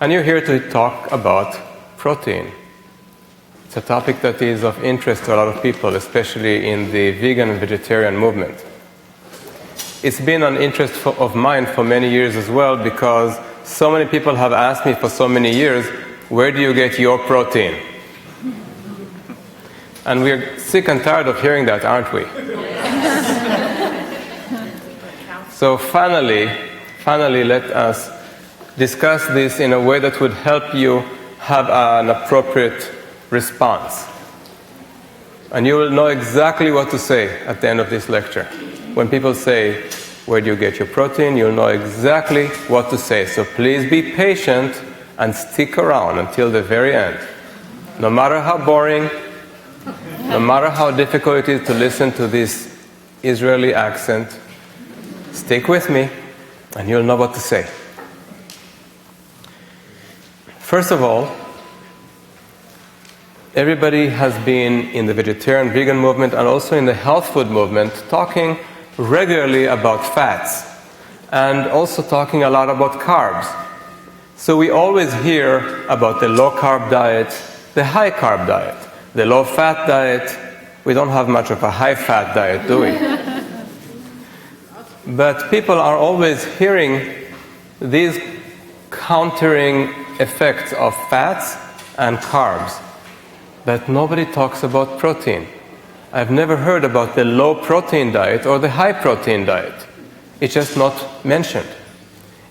and you're here to talk about protein. It's a topic that is of interest to a lot of people, especially in the vegan and vegetarian movement. It's been an interest of mine for many years as well, because so many people have asked me for so many years, where do you get your protein? And we're sick and tired of hearing that, aren't we? So finally, let us discuss this in a way that would help you have an appropriate response. And you will know exactly what to say at the end of this lecture. When people say, where do you get your protein? You'll know exactly what to say. So please be patient and stick around until the very end. No matter how boring, no matter how difficult it is to listen to this Israeli accent, stick with me and you'll know what to say. First of all, everybody has been in the vegetarian vegan movement and also in the health food movement talking regularly about fats and also talking a lot about carbs. So we always hear about the low-carb diet, the high-carb diet, the low-fat diet. We don't have much of a high-fat diet, do we? But people are always hearing these countering effects of fats and carbs. But nobody talks about protein. I've never heard about the low-protein diet or the high-protein diet. It's just not mentioned.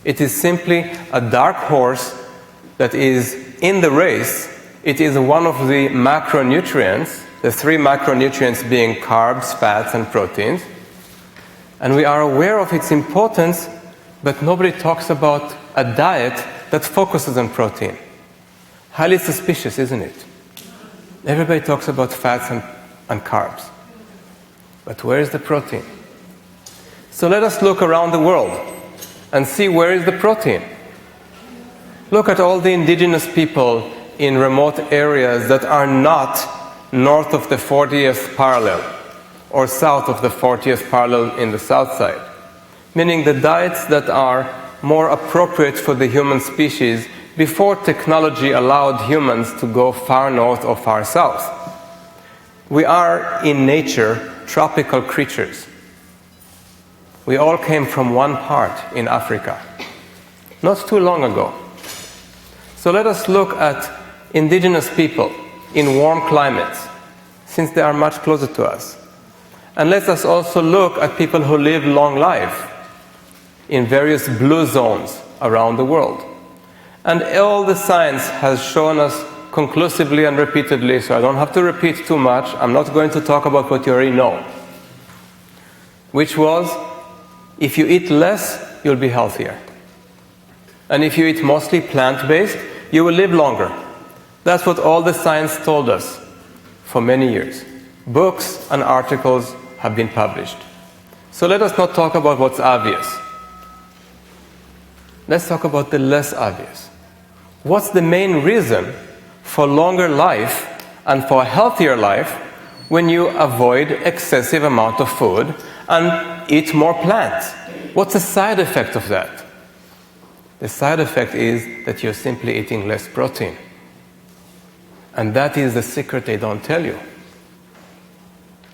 It is simply a dark horse that is in the race. It is one of the macronutrients, the three macronutrients being carbs, fats, and proteins. And we are aware of its importance, but nobody talks about a diet that focuses on protein. Highly suspicious, isn't it? Everybody talks about fats and carbs. But where is the protein? So let us look around the world and see where is the protein. Look at all the indigenous people in remote areas that are not north of the 40th parallel or south of the 40th parallel in the south side. Meaning the diets that are more appropriate for the human species before technology allowed humans to go far north or far south. We are, in nature, tropical creatures. We all came from one part in Africa, not too long ago. So let us look at indigenous people in warm climates, since they are much closer to us. And let us also look at people who live long life in various blue zones around the world. And all the science has shown us conclusively and repeatedly, so I don't have to repeat too much. I'm not going to talk about what you already know. Which was, if you eat less, you'll be healthier. And if you eat mostly plant-based, you will live longer. That's what all the science told us for many years. Books and articles have been published. So let us not talk about what's obvious. Let's talk about the less obvious. What's the main reason for longer life and for a healthier life when you avoid excessive amount of food and eat more plants? What's the side effect of that? The side effect is that you're simply eating less protein. And that is the secret they don't tell you.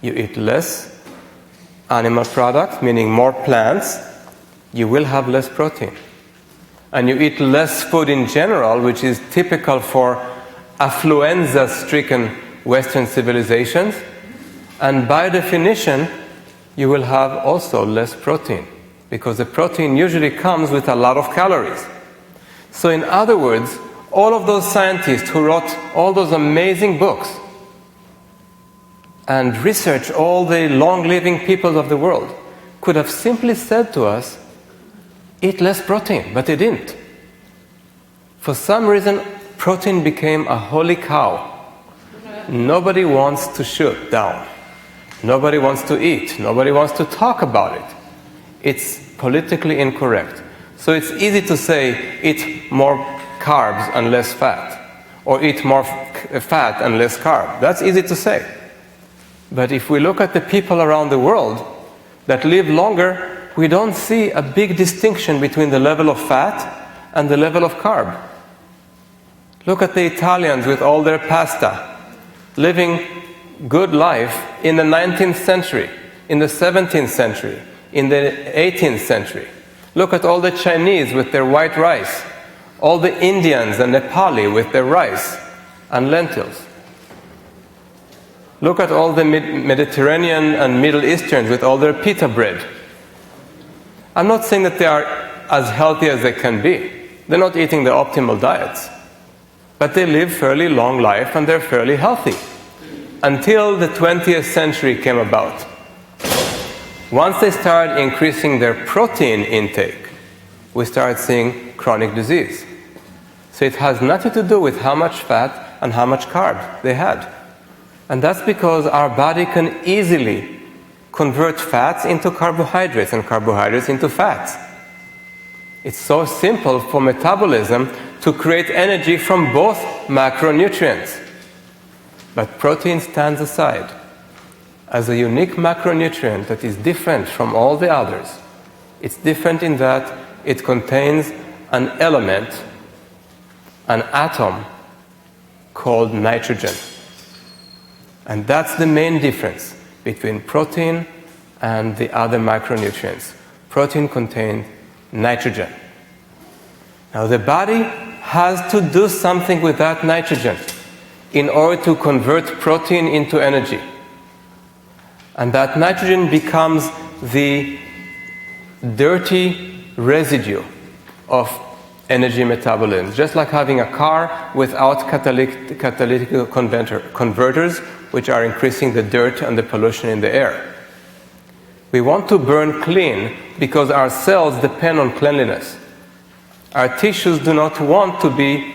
You eat less animal products, meaning more plants, you will have less protein. And you eat less food in general, which is typical for affluenza-stricken Western civilizations. And by definition, you will have also less protein, because the protein usually comes with a lot of calories. So in other words, all of those scientists who wrote all those amazing books and researched all the long-living peoples of the world could have simply said to us, eat less protein, but they didn't. For some reason, protein became a holy cow. Nobody wants to shoot down. Nobody wants to eat. Nobody wants to talk about it. It's politically incorrect. So it's easy to say, eat more carbs and less fat, or eat more fat and less carb. That's easy to say. But if we look at the people around the world that live longer, we don't see a big distinction between the level of fat and the level of carb. Look at the Italians with all their pasta, living good life in the 19th century, in the 17th century, in the 18th century. Look at all the Chinese with their white rice, all the Indians and Nepali with their rice and lentils. Look at all the Mediterranean and Middle Easterns with all their pita bread. I'm not saying that they are as healthy as they can be. They're not eating the optimal diets. But they live fairly long life and they're fairly healthy. Until the 20th century came about. Once they started increasing their protein intake, we started seeing chronic disease. So it has nothing to do with how much fat and how much carb they had. And that's because our body can easily convert fats into carbohydrates and carbohydrates into fats. It's so simple for metabolism to create energy from both macronutrients. But protein stands aside as a unique macronutrient that is different from all the others. It's different in that it contains an element, an atom, called nitrogen. And that's the main difference between protein and the other macronutrients. Protein contains nitrogen. Now the body has to do something with that nitrogen in order to convert protein into energy. And that nitrogen becomes the dirty residue of energy metabolism. Just like having a car without catalytic converters, which are increasing the dirt and the pollution in the air. We want to burn clean because our cells depend on cleanliness. Our tissues do not want to be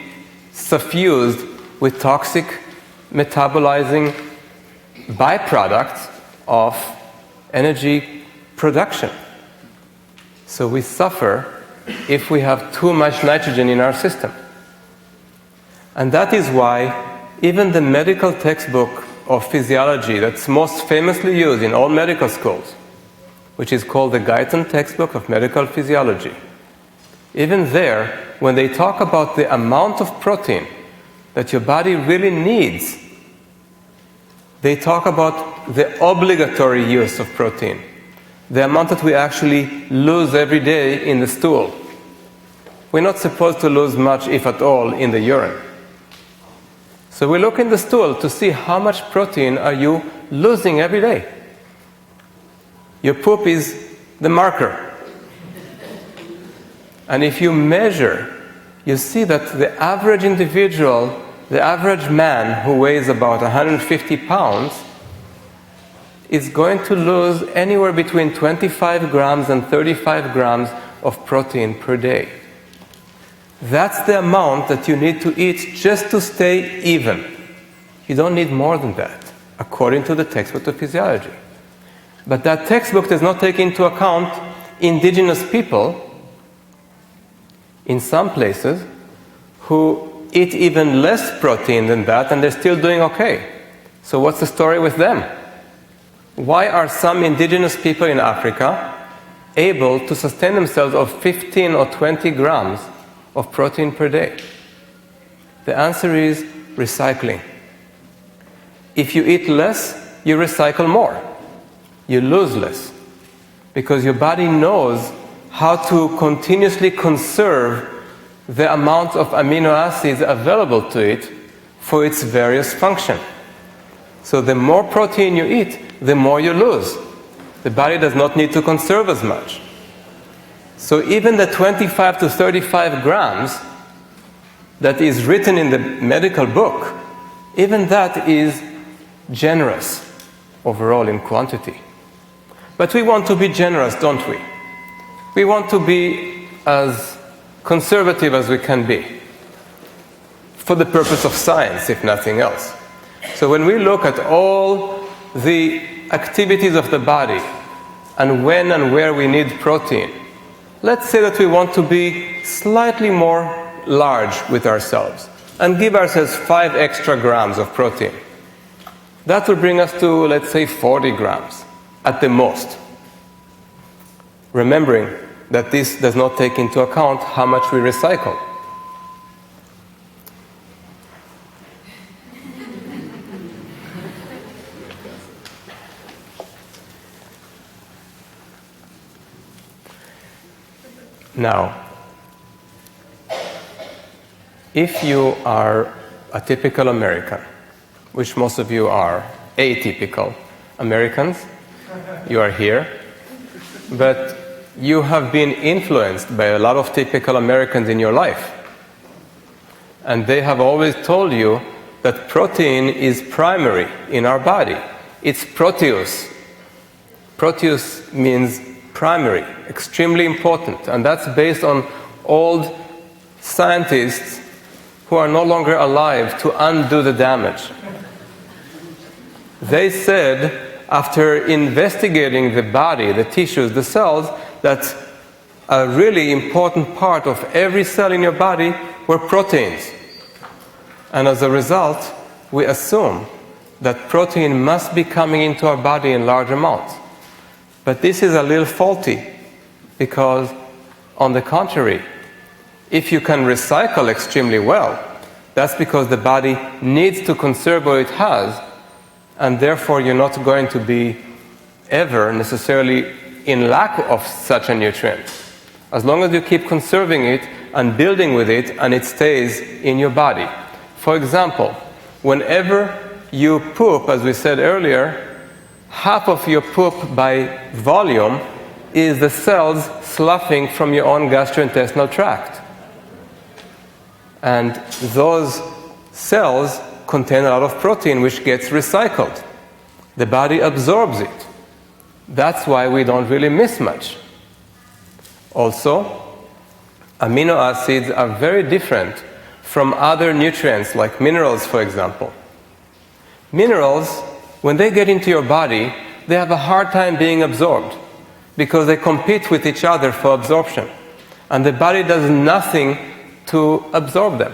suffused with toxic, metabolizing byproducts of energy production. So we suffer if we have too much nitrogen in our system. And that is why even the medical textbook of physiology that's most famously used in all medical schools, which is called the Guyton Textbook of Medical Physiology, even there, when they talk about the amount of protein that your body really needs, they talk about the obligatory use of protein, the amount that we actually lose every day in the stool. We're not supposed to lose much, if at all, in the urine. So we look in the stool to see how much protein are you losing every day. Your poop is the marker. And if you measure, you see that the average individual, the average man who weighs about 150 pounds, is going to lose anywhere between 25 grams and 35 grams of protein per day. That's the amount that you need to eat just to stay even. You don't need more than that, according to the textbook of physiology. But that textbook does not take into account indigenous people in some places who eat even less protein than that and they're still doing okay. So what's the story with them? Why are some indigenous people in Africa able to sustain themselves of 15 or 20 grams of protein per day? The answer is recycling. If you eat less, you recycle more. You lose less. Because your body knows how to continuously conserve the amount of amino acids available to it for its various function. So the more protein you eat, the more you lose. The body does not need to conserve as much. So even the 25 to 35 grams that is written in the medical book, even that is generous overall in quantity. But we want to be generous, don't we? We want to be as conservative as we can be, for the purpose of science, if nothing else. So when we look at all the activities of the body and when and where we need protein, let's say that we want to be slightly more large with ourselves and give ourselves 5 extra grams of protein. That will bring us to, let's say, 40 grams at the most. Remembering that this does not take into account how much we recycle. Now, if you are a typical American, which most of you are atypical Americans, you are here, but you have been influenced by a lot of typical Americans in your life. And they have always told you that protein is primary in our body. It's proteus. Proteus means primary, extremely important. And that's based on old scientists who are no longer alive to undo the damage. They said, after investigating the body, the tissues, the cells, that a really important part of every cell in your body were proteins. And as a result, we assume that protein must be coming into our body in large amounts. But this is a little faulty, because on the contrary, if you can recycle extremely well, that's because the body needs to conserve what it has, and therefore you're not going to be ever necessarily in lack of such a nutrient. As long as you keep conserving it and building with it, and it stays in your body. For example, whenever you poop, as we said earlier, half of your poop by volume is the cells sloughing from your own gastrointestinal tract. And those cells contain a lot of protein which gets recycled. The body absorbs it. That's why we don't really miss much. Also, amino acids are very different from other nutrients like minerals, for example. Minerals, when they get into your body, they have a hard time being absorbed because they compete with each other for absorption. And the body does nothing to absorb them.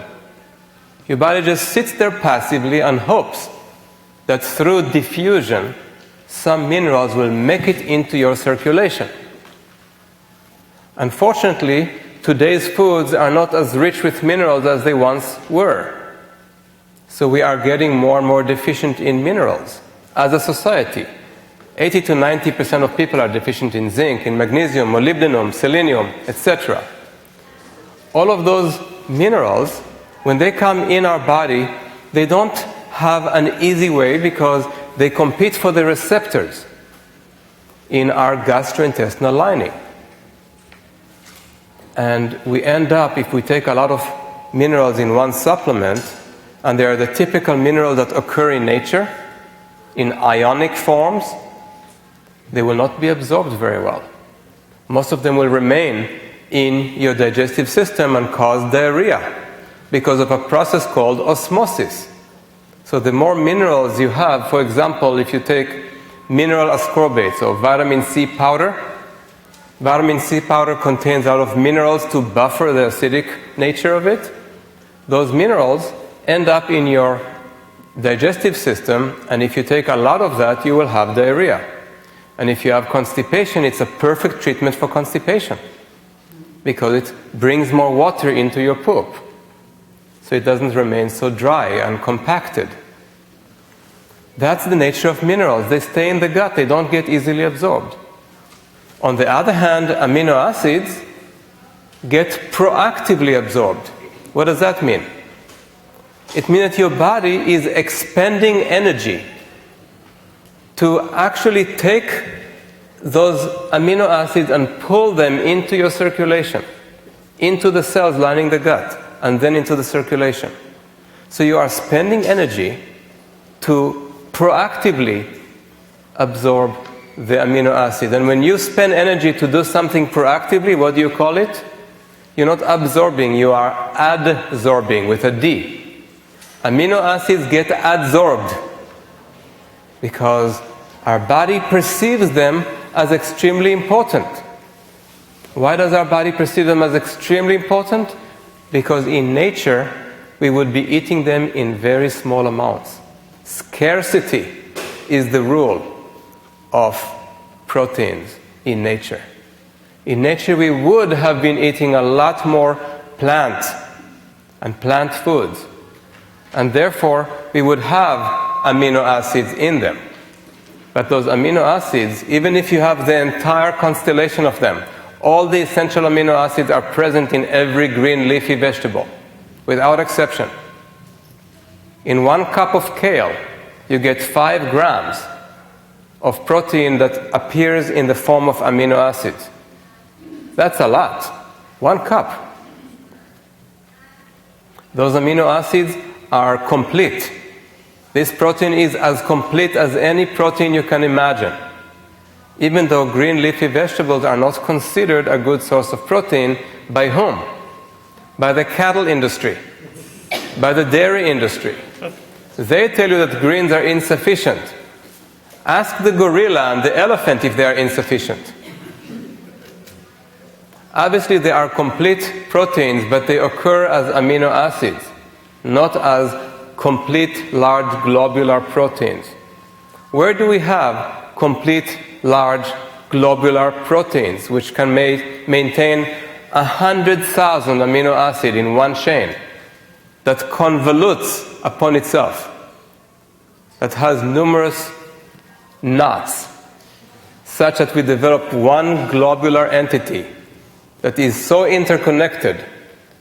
Your body just sits there passively and hopes that through diffusion, some minerals will make it into your circulation. Unfortunately, today's foods are not as rich with minerals as they once were. So we are getting more and more deficient in minerals as a society. 80 to 90% of people are deficient in zinc, in magnesium, molybdenum, selenium, etc. All of those minerals, when they come in our body, they don't have an easy way because they compete for the receptors in our gastrointestinal lining. And we end up, if we take a lot of minerals in one supplement, and they are the typical minerals that occur in nature, in ionic forms, they will not be absorbed very well. Most of them will remain in your digestive system and cause diarrhea because of a process called osmosis. So the more minerals you have, for example, if you take mineral ascorbates or vitamin C powder, vitamin C powder contains a lot of minerals to buffer the acidic nature of it. Those minerals end up in your digestive system, and if you take a lot of that, you will have diarrhea. And if you have constipation, it's a perfect treatment for constipation because it brings more water into your poop, so it doesn't remain so dry and compacted. That's the nature of minerals. They stay in the gut, they don't get easily absorbed. On the other hand, amino acids get proactively absorbed. What does that mean? It means that your body is expending energy to actually take those amino acids and pull them into your circulation, into the cells lining the gut, and then into the circulation. So you are spending energy to proactively absorb the amino acid. And when you spend energy to do something proactively, what do you call it? You're not absorbing, you are adsorbing with a D. Amino acids get adsorbed because our body perceives them as extremely important. Why does our body perceive them as extremely important? Because in nature, we would be eating them in very small amounts. Scarcity is the rule of proteins in nature. In nature, we would have been eating a lot more plant and plant foods, and therefore we would have amino acids in them. But those amino acids, even if you have the entire constellation of them, All the essential amino acids are present in every green leafy vegetable, without exception. In 1 cup of kale, you get 5 grams of protein that appears in the form of amino acids. That's a lot. 1 cup. Those amino acids are complete. This protein is as complete as any protein you can imagine. Even though green leafy vegetables are not considered a good source of protein, by whom? By the cattle industry, by the dairy industry. They tell you that greens are insufficient. Ask the gorilla and the elephant if they are insufficient. Obviously, they are complete proteins, but they occur as amino acids, not as complete large globular proteins. Where do we have complete large globular proteins which can maintain 100,000 amino acids in one chain that convolutes upon itself, that has numerous knots, such that we develop one globular entity that is so interconnected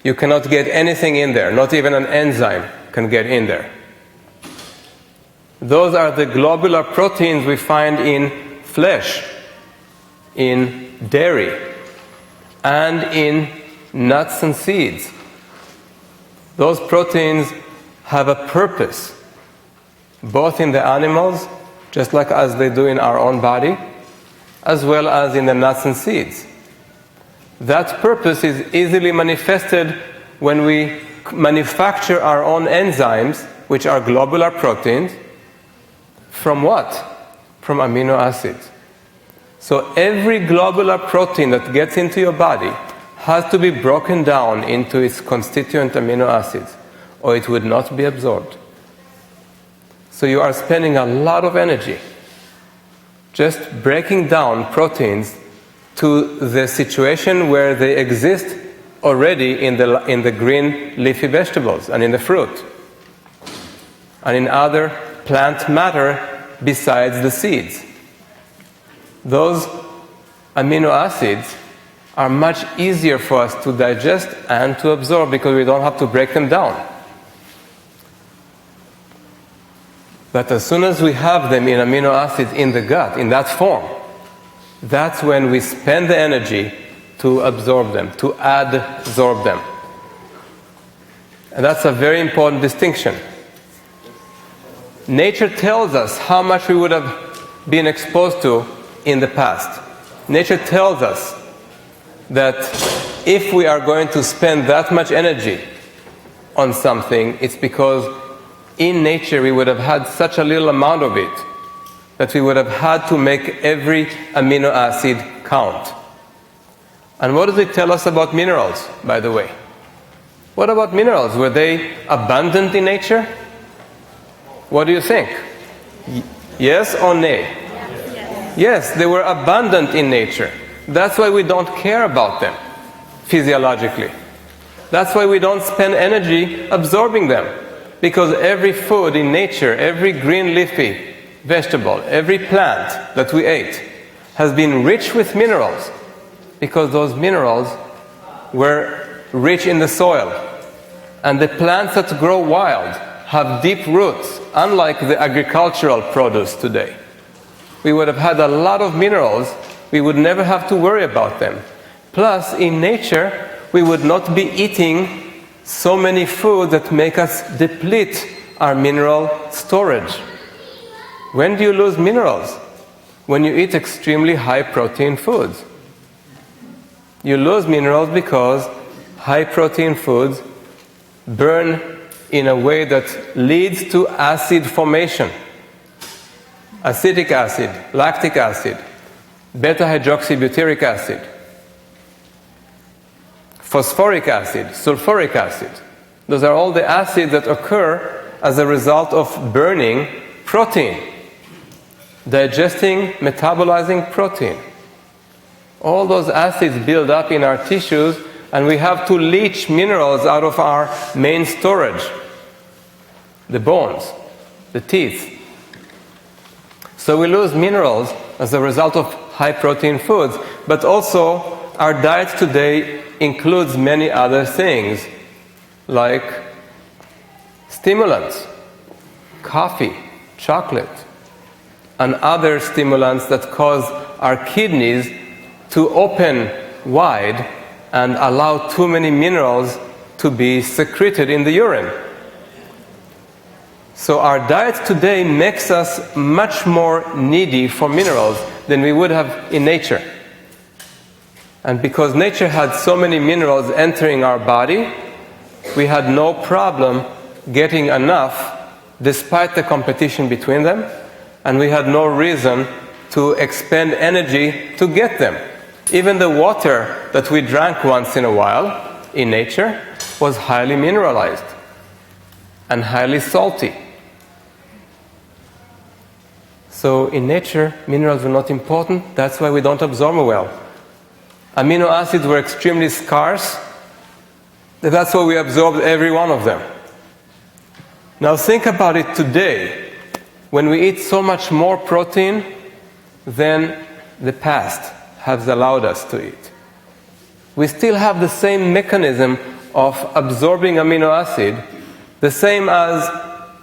you cannot get anything in there, not even an enzyme can get in there. Those are the globular proteins we find in flesh, in dairy, and in nuts and seeds. Those proteins have a purpose, both in the animals, just like as they do in our own body, as well as in the nuts and seeds. That purpose is easily manifested when we manufacture our own enzymes, which are globular proteins. From what? From amino acids. So every globular protein that gets into your body has to be broken down into its constituent amino acids, or it would not be absorbed. So you are spending a lot of energy just breaking down proteins to the situation where they exist already in the green leafy vegetables and in the fruit and in other plant matter besides the seeds. Those amino acids are much easier for us to digest and to absorb because we don't have to break them down. But as soon as we have them in amino acids in the gut, in that form, that's when we spend the energy to absorb them, to adsorb them. And that's a very important distinction. Nature tells us how much we would have been exposed to in the past. Nature tells us that if we are going to spend that much energy on something, it's because in nature we would have had such a little amount of it that we would have had to make every amino acid count. And what does it tell us about minerals, by the way? What about minerals? Were they abundant in nature? What do you think? Yes or nay? Yes, they were abundant in nature. That's why we don't care about them physiologically. That's why we don't spend energy absorbing them. Because every food in nature, every green leafy vegetable, every plant that we ate has been rich with minerals because those minerals were rich in the soil. And the plants that grow wild have deep roots, unlike the agricultural produce today. We would have had a lot of minerals, we would never have to worry about them. Plus, in nature, we would not be eating so many foods that make us deplete our mineral storage. When do you lose minerals? When you eat extremely high protein foods. You lose minerals because high protein foods burn in a way that leads to acid formation. Acetic acid, lactic acid, beta-hydroxybutyric acid, phosphoric acid, sulfuric acid. Those are all the acids that occur as a result of burning protein, digesting, metabolizing protein. All those acids build up in our tissues, and we have to leach minerals out of our main storage, the bones, the teeth. So we lose minerals as a result of high protein foods, but also our diet today includes many other things, like stimulants, coffee, chocolate, and other stimulants that cause our kidneys to open wide and allow too many minerals to be secreted in the urine. So our diet today makes us much more needy for minerals than we would have in nature. And because nature had so many minerals entering our body, we had no problem getting enough despite the competition between them, and we had no reason to expend energy to get them. Even the water that we drank once in a while in nature was highly mineralized and highly salty. So in nature, minerals were not important. That's why we don't absorb them well. Amino acids were extremely scarce. That's why we absorbed every one of them. Now think about it today, when we eat so much more protein than the past has allowed us to eat. We still have the same mechanism of absorbing amino acid, the same as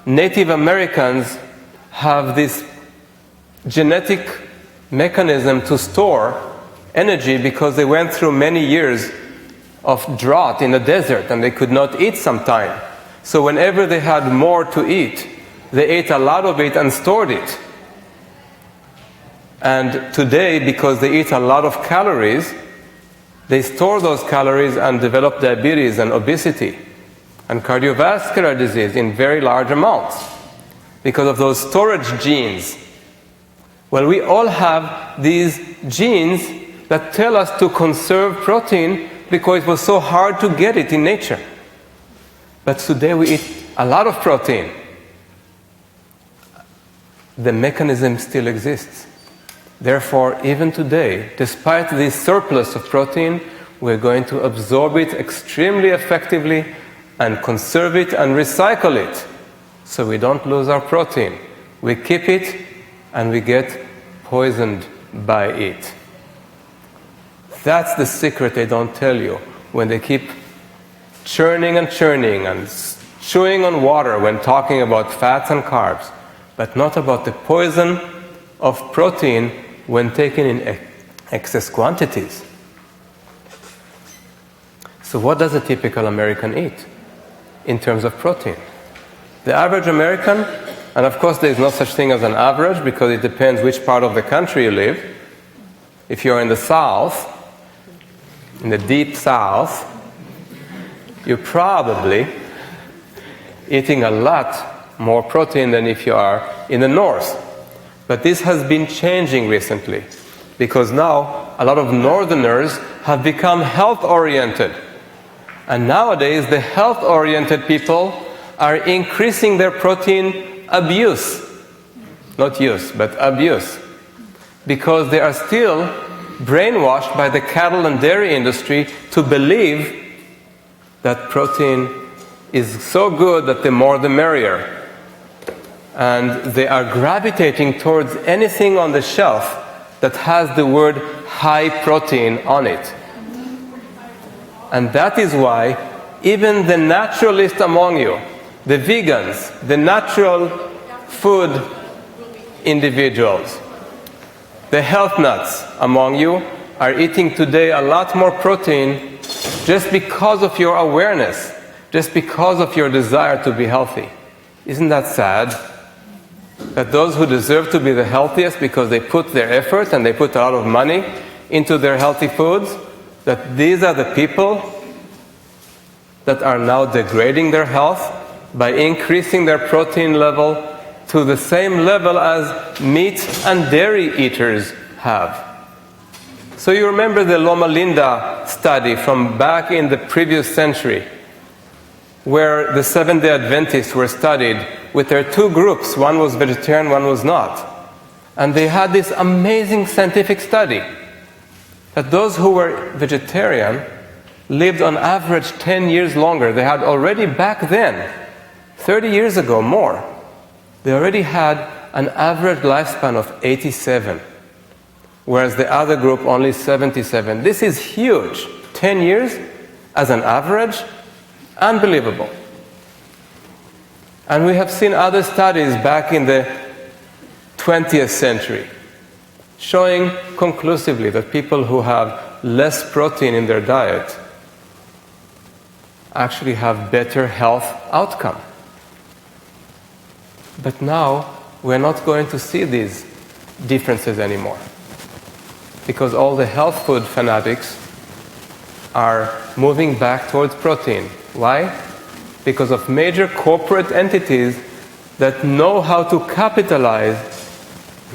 Native Americans have this genetic mechanism to store energy because they went through many years of drought in the desert and they could not eat sometime. So whenever they had more to eat, they ate a lot of it and stored it. And today, because they eat a lot of calories, they store those calories and develop diabetes and obesity and cardiovascular disease in very large amounts because of those storage genes. Well, we all have these genes that tell us to conserve protein because it was so hard to get it in nature. But today we eat a lot of protein. The mechanism still exists. Therefore, even today, despite this surplus of protein, we're going to absorb it extremely effectively and conserve it and recycle it so we don't lose our protein. We keep it and we get poisoned by it. That's the secret they don't tell you when they keep churning and churning and chewing on water when talking about fats and carbs, but not about the poison of protein when taken in excess quantities. So what does a typical American eat in terms of protein? The average American, and of course there is no such thing as an average because it depends which part of the country you live. If you're in the South, in the deep South, you're probably eating a lot more protein than if you are in the North. But this has been changing recently because now a lot of Northerners have become health-oriented. And nowadays the health-oriented people are increasing their protein abuse. Not use, but abuse. Because they are still brainwashed by the cattle and dairy industry to believe that protein is so good that the more the merrier. And they are gravitating towards anything on the shelf that has the word high protein on it. And that is why even the naturalists among you, the vegans, the natural food individuals, the health nuts among you are eating today a lot more protein just because of your awareness, just because of your desire to be healthy. Isn't that sad? That those who deserve to be the healthiest because they put their effort and they put a lot of money into their healthy foods, that these are the people that are now degrading their health by increasing their protein level to the same level as meat and dairy eaters have. So you remember the Loma Linda study from back in the previous century, where the Seventh-day Adventists were studied with their two groups. One was vegetarian, one was not. And they had this amazing scientific study that those who were vegetarian lived on average 10 years longer. They had already back then, 30 years ago more, they already had an average lifespan of 87. whereas the other group only 77. This is huge. 10 years as an average, unbelievable. And we have seen other studies back in the 20th century showing conclusively that people who have less protein in their diet actually have better health outcome. But now we're not going to see these differences anymore, because all the health food fanatics are moving back towards protein. Why? Because of major corporate entities that know how to capitalize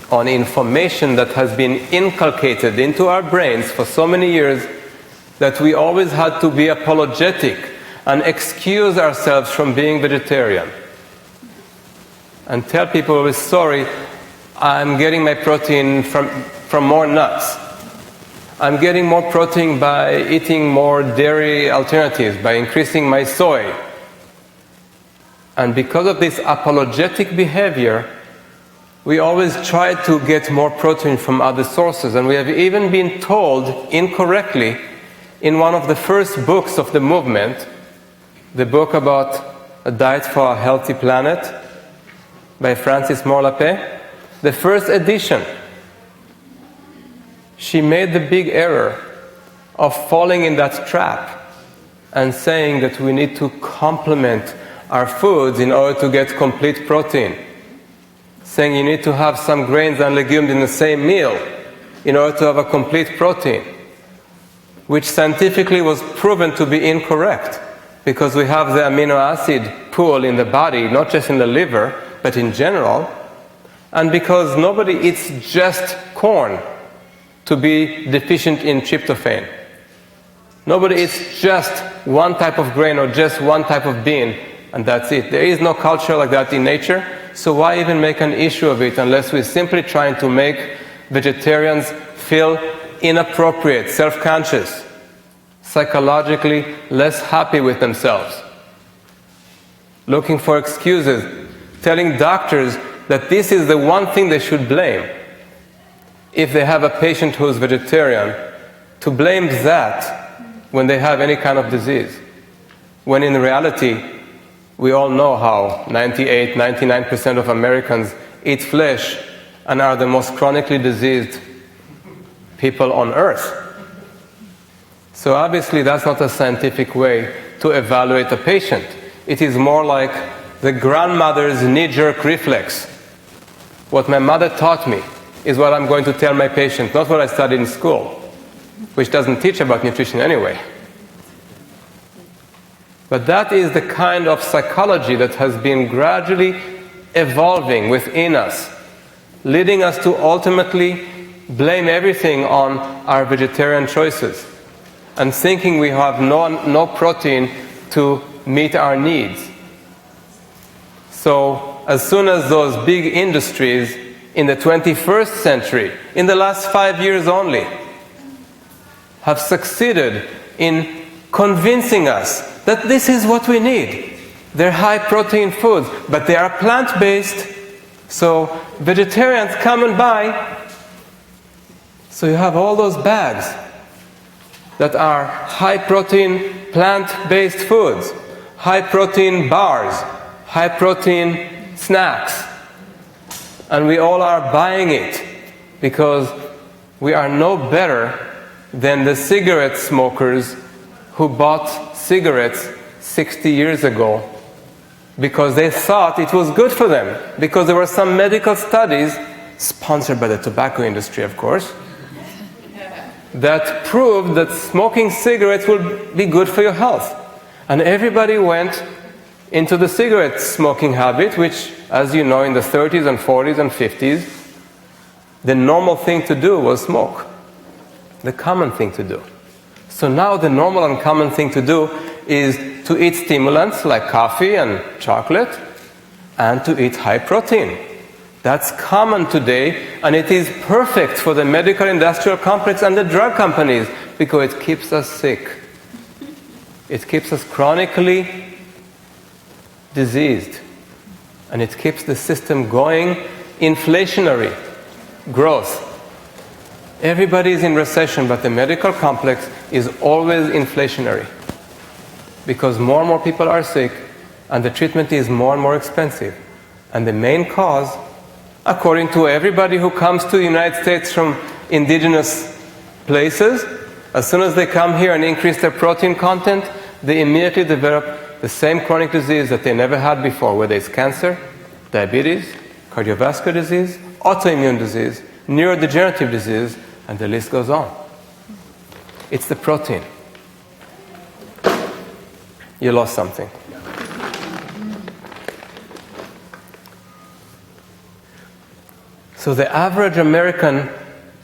on information that has been inculcated into our brains for so many years that we always had to be apologetic and excuse ourselves from being vegetarian and tell people, we're sorry, I'm getting my protein from more nuts. I'm getting more protein by eating more dairy alternatives, by increasing my soy. And because of this apologetic behavior, we always try to get more protein from other sources. And we have even been told incorrectly in one of the first books of the movement, the book about a diet for a healthy planet by Frances Moore-Lappé, the first edition, she made the big error of falling in that trap and saying that we need to complement our foods in order to get complete protein. Saying you need to have some grains and legumes in the same meal in order to have a complete protein, which scientifically was proven to be incorrect, because we have the amino acid pool in the body, not just in the liver, but in general, and because nobody eats just corn to be deficient in tryptophan. Nobody eats just one type of grain or just one type of bean, and that's it. There is no culture like that in nature, so why even make an issue of it unless we're simply trying to make vegetarians feel inappropriate, self-conscious, psychologically less happy with themselves, looking for excuses, telling doctors that this is the one thing they should blame. If they have a patient who is vegetarian, to blame that when they have any kind of disease, when in reality we all know how 98-99% of Americans eat flesh and are the most chronically diseased people on earth. So obviously that's not a scientific way to evaluate a patient. It is more like the grandmother's knee-jerk reflex. What my mother taught me is what I'm going to tell my patient, not what I studied in school, which doesn't teach about nutrition anyway. But that is the kind of psychology that has been gradually evolving within us, leading us to ultimately blame everything on our vegetarian choices and thinking we have no protein to meet our needs. So as soon as those big industries in the 21st century, in the last 5 years only, have succeeded in convincing us that this is what we need. They're high protein foods, but they are plant-based, so vegetarians come and buy. So you have all those bags that are high protein plant-based foods, high protein bars, high protein snacks, and we all are buying it because we are no better than the cigarette smokers who bought cigarettes 60 years ago because they thought it was good for them, because there were some medical studies, sponsored by the tobacco industry of course, that proved that smoking cigarettes will be good for your health. And everybody went into the cigarette smoking habit, which, as you know, in the 30s and 40s and 50s, the normal thing to do was smoke. The common thing to do. So now the normal and common thing to do is to eat stimulants like coffee and chocolate and to eat high protein. That's common today, and it is perfect for the medical industrial complex and the drug companies because it keeps us sick. It keeps us chronically diseased, and it keeps the system going inflationary growth. Everybody is in recession, but the medical complex is always inflationary because more and more people are sick and the treatment is more and more expensive. And the main cause, according to everybody who comes to the United States from indigenous places, as soon as they come here and increase their protein content, they immediately develop the same chronic disease that they never had before, whether it's cancer, diabetes, cardiovascular disease, autoimmune disease, neurodegenerative disease, and the list goes on. It's the protein. You lost something. So the average American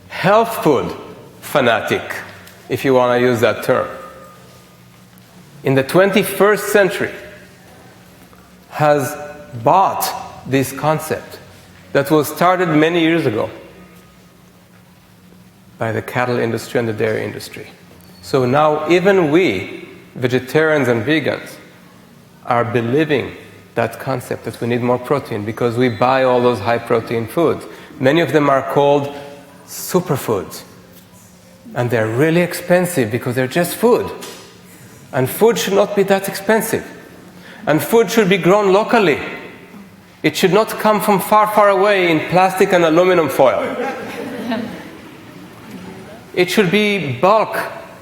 health food fanatic, if you want to use that term, in the 21st century has bought this concept that was started many years ago by the cattle industry and the dairy industry. So now even we, vegetarians and vegans, are believing that concept that we need more protein because we buy all those high protein foods. Many of them are called superfoods. And they're really expensive because they're just food. And food should not be that expensive. And food should be grown locally. It should not come from far, far away in plastic and aluminum foil. It should be bulk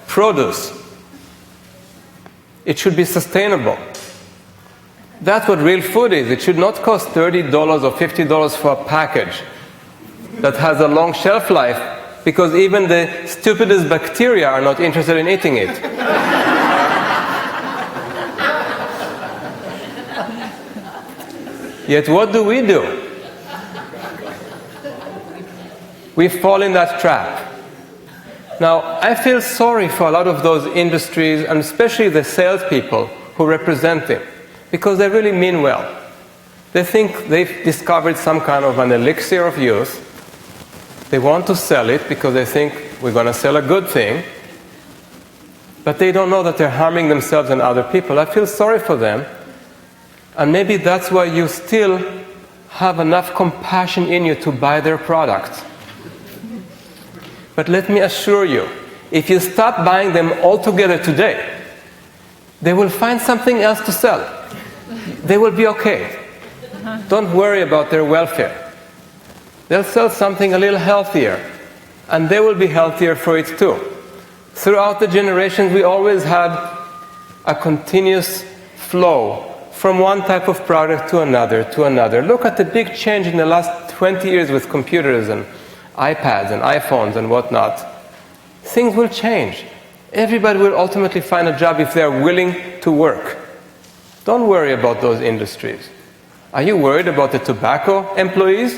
produce. It should be sustainable. That's what real food is. It should not cost $30 or $50 for a package that has a long shelf life because even the stupidest bacteria are not interested in eating it. Yet what do? We fall in that trap. Now, I feel sorry for a lot of those industries, and especially the salespeople who represent them, because they really mean well. They think they've discovered some kind of an elixir of youth. They want to sell it because they think we're going to sell a good thing, but they don't know that they're harming themselves and other people. I feel sorry for them, and maybe that's why you still have enough compassion in you to buy their product. But let me assure you, if you stop buying them altogether today, they will find something else to sell. They will be okay. Don't worry about their welfare. They'll sell something a little healthier, and they will be healthier for it too. Throughout the generations, we always had a continuous flow from one type of product to another to another. Look at the big change in the last 20 years with computers and iPads and iPhones and whatnot. Things will change. Everybody will ultimately find a job if they are willing to work. Don't worry about those industries. Are you worried about the tobacco employees?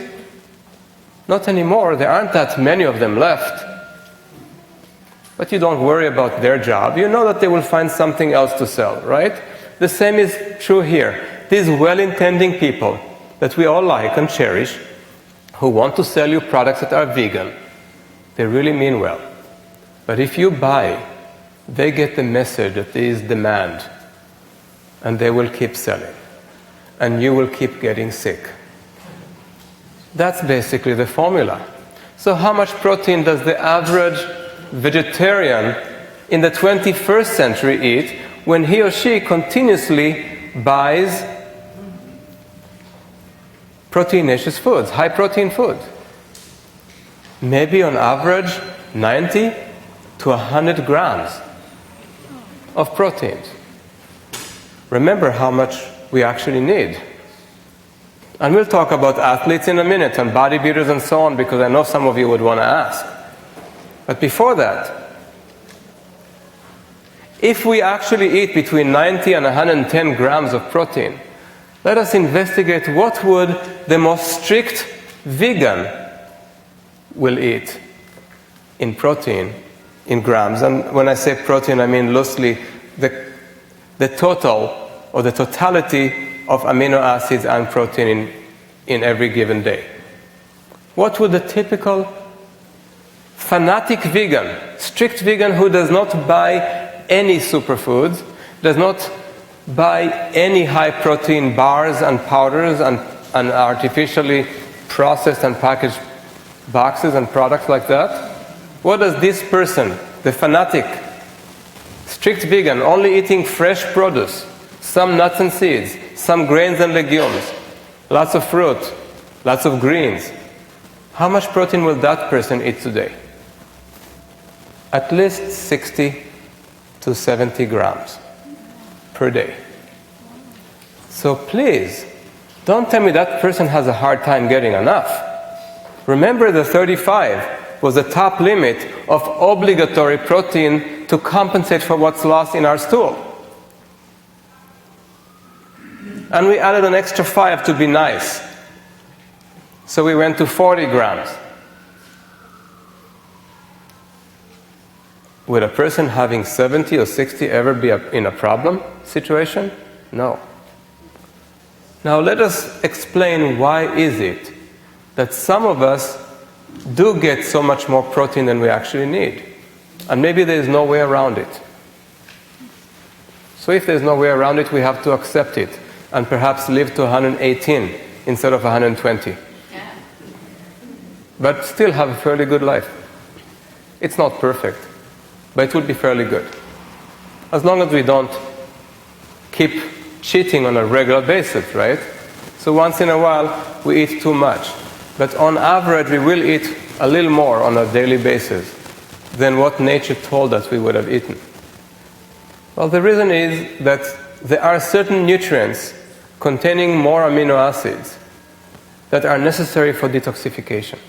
Not anymore. There aren't that many of them left. But you don't worry about their job. You know that they will find something else to sell, right? The same is true here. These well-intending people that we all like and cherish, who want to sell you products that are vegan, they really mean well. But if you buy, they get the message that there is demand, and they will keep selling, and you will keep getting sick. That's basically the formula. So how much protein does the average vegetarian in the 21st century eat when he or she continuously buys proteinaceous foods, high protein food? Maybe on average 90 to 100 grams of proteins. Remember how much we actually need. And we'll talk about athletes in a minute and bodybuilders and so on, because I know some of you would want to ask. But before that, if we actually eat between 90 and 110 grams of protein, let us investigate what would the most strict vegan will eat in protein, in grams. And when I say protein, I mean loosely the total or the totality of amino acids and protein in every given day. What would the typical fanatic vegan, strict vegan who does not buy any superfoods, does not buy any high protein bars and powders and artificially processed and packaged boxes and products like that, What does this person, the fanatic, strict vegan, only eating fresh produce, some nuts and seeds, some grains and legumes, lots of fruit, lots of greens, how much protein will that person eat today? At least 60 to 70 grams per day. So please, don't tell me that person has a hard time getting enough. Remember, the 35 was the top limit of obligatory protein to compensate for what's lost in our stool. And we added an extra 5 to be nice. So we went to 40 grams. Would a person having 70 or 60 ever be in a problem situation? No. Now let us explain why is it that some of us do get so much more protein than we actually need. And maybe there is no way around it. So if there's no way around it, we have to accept it and perhaps live to 118 instead of 120. But still have a fairly good life. It's not perfect, but it would be fairly good. As long as we don't keep cheating on a regular basis, right? So once in a while, we eat too much. But on average, we will eat a little more on a daily basis than what nature told us we would have eaten. Well, the reason is that there are certain nutrients containing more amino acids that are necessary for detoxification.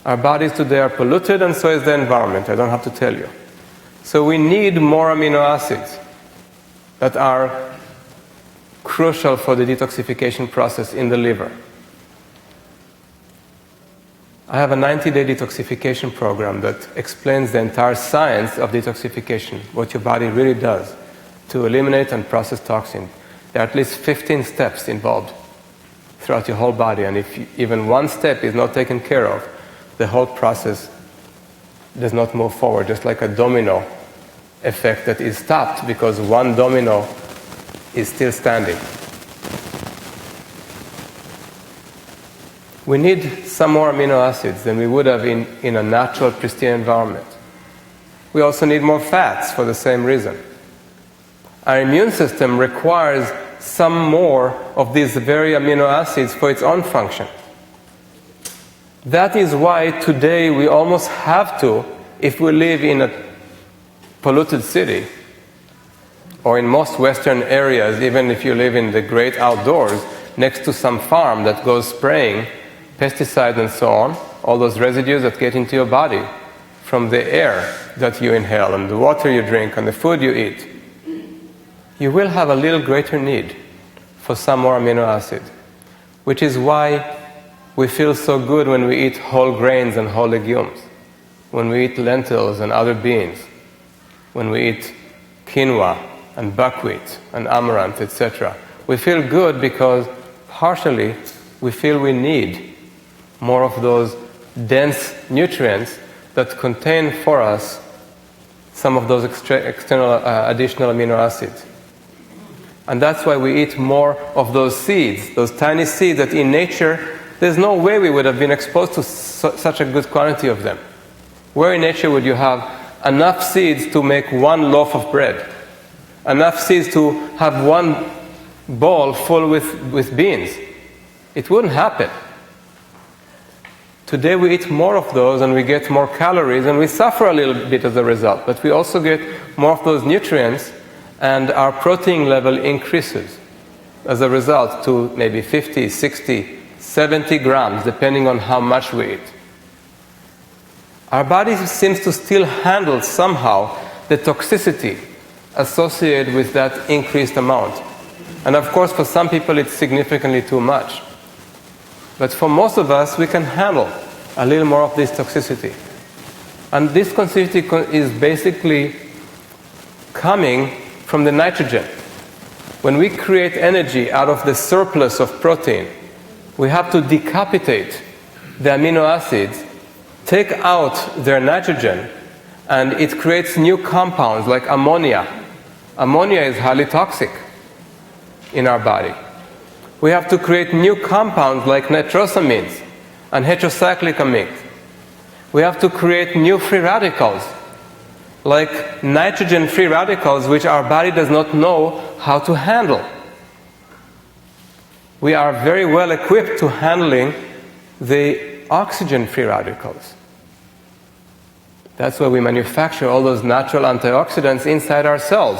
Our bodies today are polluted, and so is the environment. I don't have to tell you. So we need more amino acids that are crucial for the detoxification process in the liver. I have a 90-day detoxification program that explains the entire science of detoxification, what your body really does to eliminate and process toxin. There are at least 15 steps involved throughout your whole body, and if even one step is not taken care of, the whole process does not move forward, just like a domino effect that is stopped because one domino is still standing. We need some more amino acids than we would have in a natural, pristine environment. We also need more fats for the same reason. Our immune system requires some more of these very amino acids for its own function. That is why today we almost have to, if we live in a polluted city, or in most Western areas, even if you live in the great outdoors, next to some farm that goes spraying pesticides and so on, all those residues that get into your body from the air that you inhale and the water you drink and the food you eat, you will have a little greater need for some more amino acid, which is why we feel so good when we eat whole grains and whole legumes, when we eat lentils and other beans, when we eat quinoa and buckwheat and amaranth, etc. We feel good because partially we feel we need more of those dense nutrients that contain for us some of those external additional amino acids. And that's why we eat more of those seeds, those tiny seeds that in nature, there's no way we would have been exposed to such a good quantity of them. Where in nature would you have enough seeds to make one loaf of bread? Enough seeds to have one bowl full with beans? It wouldn't happen. Today we eat more of those and we get more calories and we suffer a little bit as a result, but we also get more of those nutrients and our protein level increases as a result to maybe 50, 60, 70 grams, depending on how much we eat. Our body seems to still handle somehow the toxicity associated with that increased amount. And of course, for some people it's significantly too much. But for most of us, we can handle a little more of this toxicity. And this toxicity is basically coming from the nitrogen. When we create energy out of the surplus of protein, we have to decapitate the amino acids, take out their nitrogen, and it creates new compounds like ammonia. Ammonia is highly toxic in our body. We have to create new compounds like nitrosamines and heterocyclic amines. We have to create new free radicals, like nitrogen free radicals, which our body does not know how to handle. We are very well equipped to handling the oxygen free radicals. That's why we manufacture all those natural antioxidants inside our cells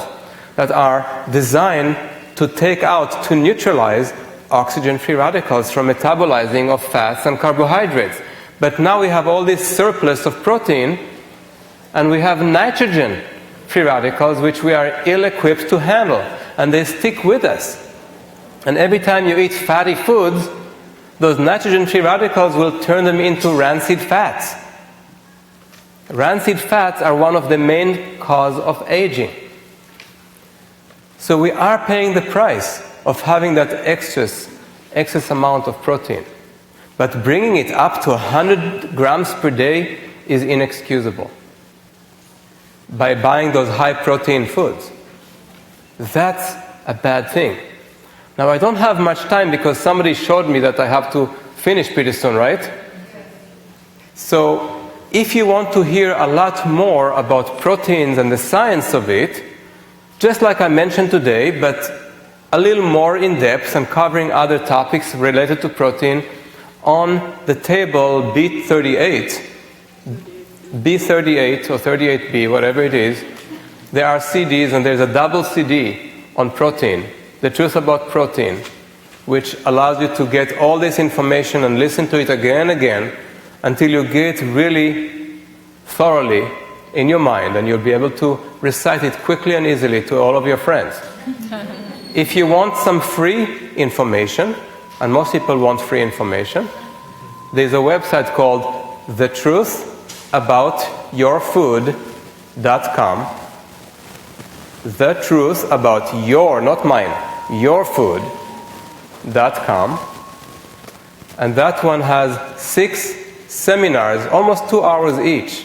that are designed to take out, to neutralize oxygen free radicals from metabolizing of fats and carbohydrates. But now we have all this surplus of protein, and we have nitrogen free radicals which we are ill-equipped to handle, and they stick with us. And every time you eat fatty foods, those nitrogen free radicals will turn them into rancid fats. Rancid fats are one of the main causes of aging. So we are paying the price of having that excess amount of protein. But bringing it up to 100 grams per day is inexcusable by buying those high protein foods. That's a bad thing. Now, I don't have much time because somebody showed me that I have to finish pretty soon, right? So, if you want to hear a lot more about proteins and the science of it, just like I mentioned today, but a little more in depth and covering other topics related to protein, on the table B38 or 38B, whatever it is, there are CDs, and there's a double CD on protein, the truth about protein, which allows you to get all this information and listen to it again and again until you get really thoroughly in your mind, and you'll be able to recite it quickly and easily to all of your friends. If you want some free information, and most people want free information, there's a website called thetruthaboutyourfood.com. The truth about your, not mine, your food.com. And that one has 6 seminars, almost 2 hours each,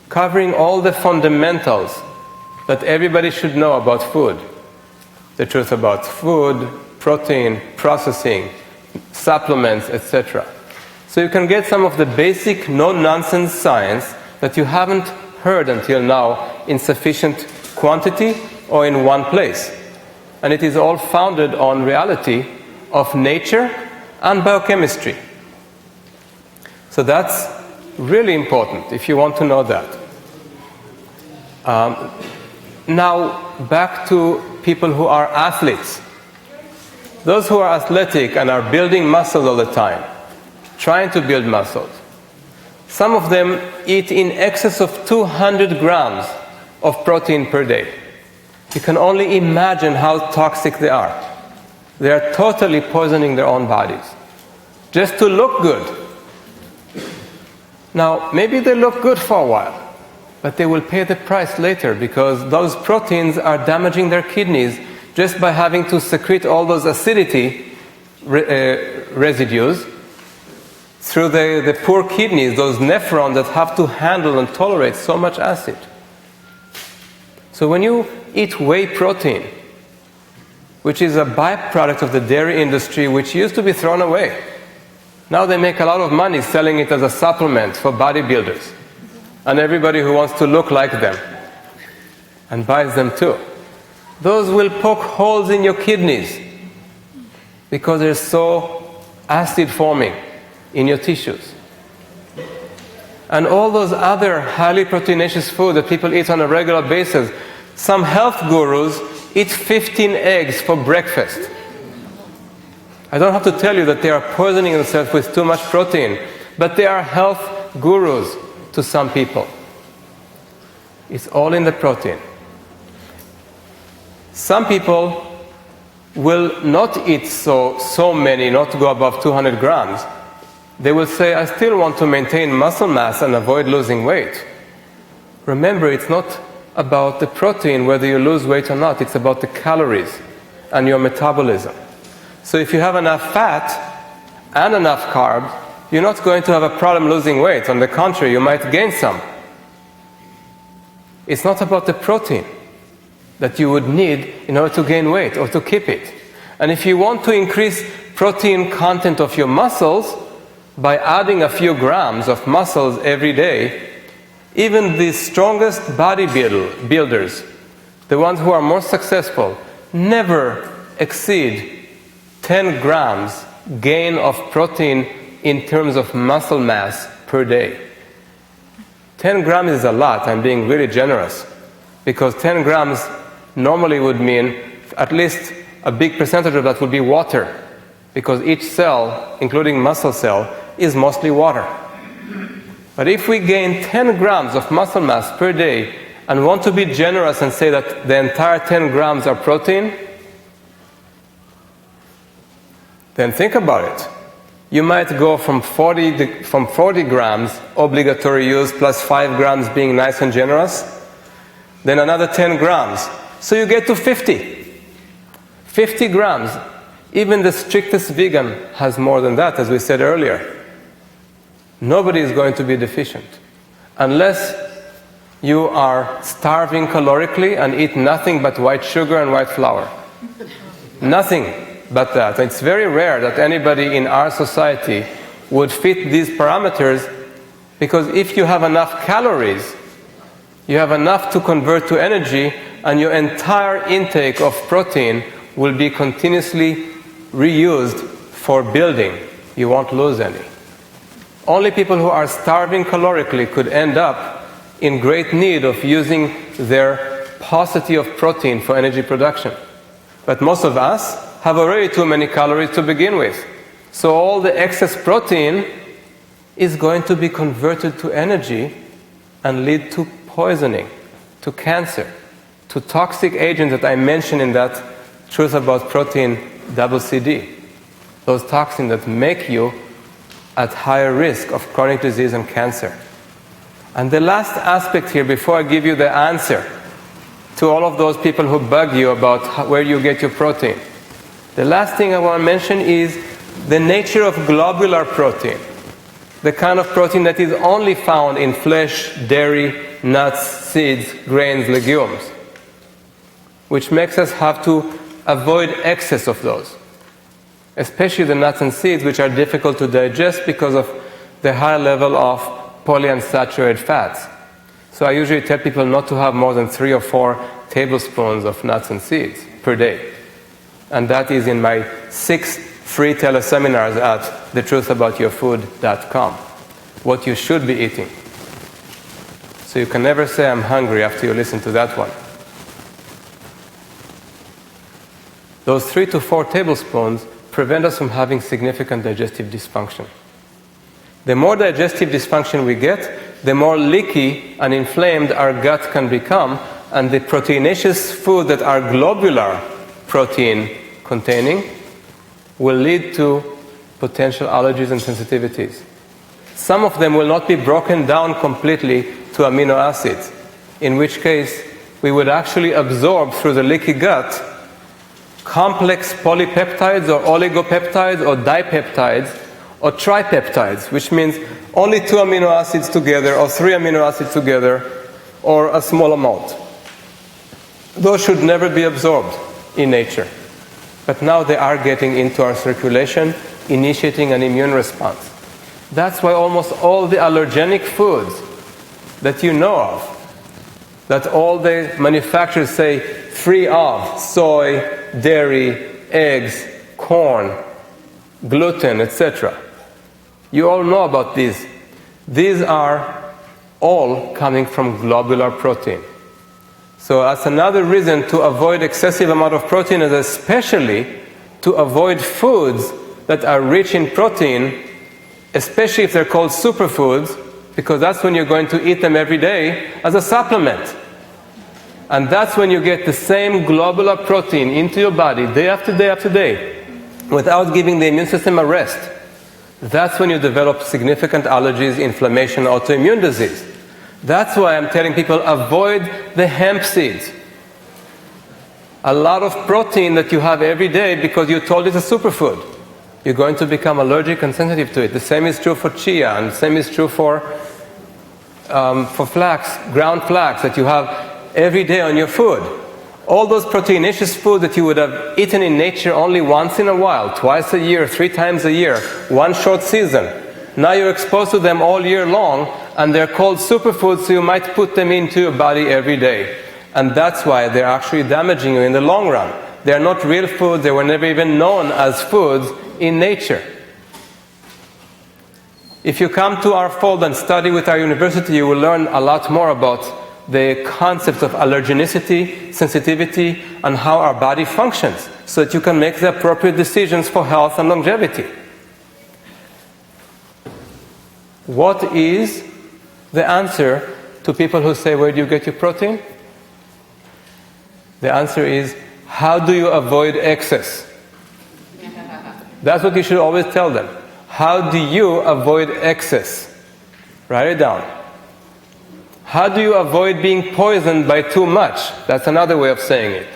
covering all the fundamentals that everybody should know about food. The truth about food, protein, processing, supplements, etc. So you can get some of the basic no-nonsense science that you haven't heard until now in sufficient quantity or in one place. And it is all founded on reality of nature and biochemistry. So that's really important if you want to know that. Now, back to people who are athletes. Those who are athletic and are building muscle all the time, trying to build muscles. Some of them eat in excess of 200 grams of protein per day. You can only imagine how toxic they are. They are totally poisoning their own bodies, just to look good. Now, maybe they look good for a while, but they will pay the price later because those proteins are damaging their kidneys just by having to secrete all those acidity residues through the poor kidneys, those nephrons that have to handle and tolerate so much acid. So when you eat whey protein, which is a byproduct of the dairy industry, which used to be thrown away, now they make a lot of money selling it as a supplement for bodybuilders and everybody who wants to look like them and buys them too. Those will poke holes in your kidneys because they're so acid forming in your tissues. And all those other highly proteinaceous food that people eat on a regular basis, some health gurus eat 15 eggs for breakfast. I don't have to tell you that they are poisoning themselves with too much protein, but they are health gurus to some people. It's all in the protein. Some people will not eat so many, not to go above 200 grams. They will say, I still want to maintain muscle mass and avoid losing weight. Remember, it's not about the protein, whether you lose weight or not. It's about the calories and your metabolism. So if you have enough fat and enough carbs, you're not going to have a problem losing weight. On the contrary, you might gain some. It's not about the protein that you would need in order to gain weight or to keep it. And if you want to increase protein content of your muscles, by adding a few grams of muscles every day, even the strongest bodybuilders, the ones who are more successful, never exceed 10 grams gain of protein in terms of muscle mass per day. 10 grams is a lot. I'm being really generous, because 10 grams normally would mean at least a big percentage of that would be water, because each cell, including muscle cell, is mostly water. But if we gain 10 grams of muscle mass per day and want to be generous and say that the entire 10 grams are protein, then think about it. You might go from 40 grams obligatory use plus 5 grams being nice and generous, then another 10 grams. So you get to 50. 50 grams. Even the strictest vegan has more than that, as we said earlier. Nobody is going to be deficient unless you are starving calorically and eat nothing but white sugar and white flour. Nothing but that. It's very rare that anybody in our society would fit these parameters, because if you have enough calories, you have enough to convert to energy, and your entire intake of protein will be continuously reused for building. You won't lose any. Only people who are starving calorically could end up in great need of using their paucity of protein for energy production. But most of us have already too many calories to begin with. So all the excess protein is going to be converted to energy and lead to poisoning, to cancer, to toxic agents that I mentioned in that Truth About Protein CCD. Those toxins that make you at higher risk of chronic disease and cancer. And the last aspect here, before I give you the answer to all of those people who bug you about where you get your protein, the last thing I want to mention is the nature of globular protein, the kind of protein that is only found in flesh, dairy, nuts, seeds, grains, legumes, which makes us have to avoid excess of those, especially the nuts and seeds, which are difficult to digest because of the high level of polyunsaturated fats. So I usually tell people not to have more than 3 or 4 tablespoons of nuts and seeds per day. And that is in my 6 free teleseminars at thetruthaboutyourfood.com, what you should be eating. So you can never say I'm hungry after you listen to that one. Those 3 to 4 tablespoons prevent us from having significant digestive dysfunction. The more digestive dysfunction we get, the more leaky and inflamed our gut can become, and the proteinaceous food that are globular protein containing will lead to potential allergies and sensitivities. Some of them will not be broken down completely to amino acids, in which case we would actually absorb through the leaky gut complex polypeptides or oligopeptides or dipeptides or tripeptides, which means only 2 amino acids together or 3 amino acids together or a small amount. Those should never be absorbed in nature. But now they are getting into our circulation, initiating an immune response. That's why almost all the allergenic foods that you know of, that all the manufacturers say free of soy, dairy, eggs, corn, gluten, etc. You all know about these. These are all coming from globular protein. So that's another reason to avoid excessive amount of protein, and especially to avoid foods that are rich in protein, especially if they're called superfoods, because that's when you're going to eat them every day as a supplement. And that's when you get the same globular protein into your body day after day after day without giving the immune system a rest. That's when you develop significant allergies, inflammation, autoimmune disease. That's why I'm telling people avoid the hemp seeds. A lot of protein that you have every day because you're told it's a superfood. You're going to become allergic and sensitive to it. The same is true for chia, and the same is true for flax, ground flax that you have every day on your food. All those proteinaceous food that you would have eaten in nature only once in a while, twice a year, 3 times a year, one short season. Now you're exposed to them all year long, and they're called superfoods, so you might put them into your body every day. And that's why they're actually damaging you in the long run. They're not real foods. They were never even known as foods in nature. If you come to our fold and study with our university, you will learn a lot more about the concept of allergenicity, sensitivity, and how our body functions, so that you can make the appropriate decisions for health and longevity. What is the answer to people who say, where do you get your protein? The answer is, how do you avoid excess? That's what you should always tell them. How do you avoid excess? Write it down. How do you avoid being poisoned by too much? That's another way of saying it.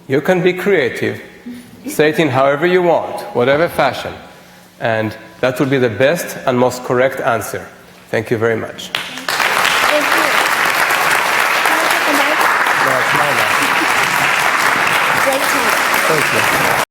You can be creative. Say it in however you want, whatever fashion. And that will be the best and most correct answer. Thank you very much. Thank you. No, it's mine now. Great talk. Thank you.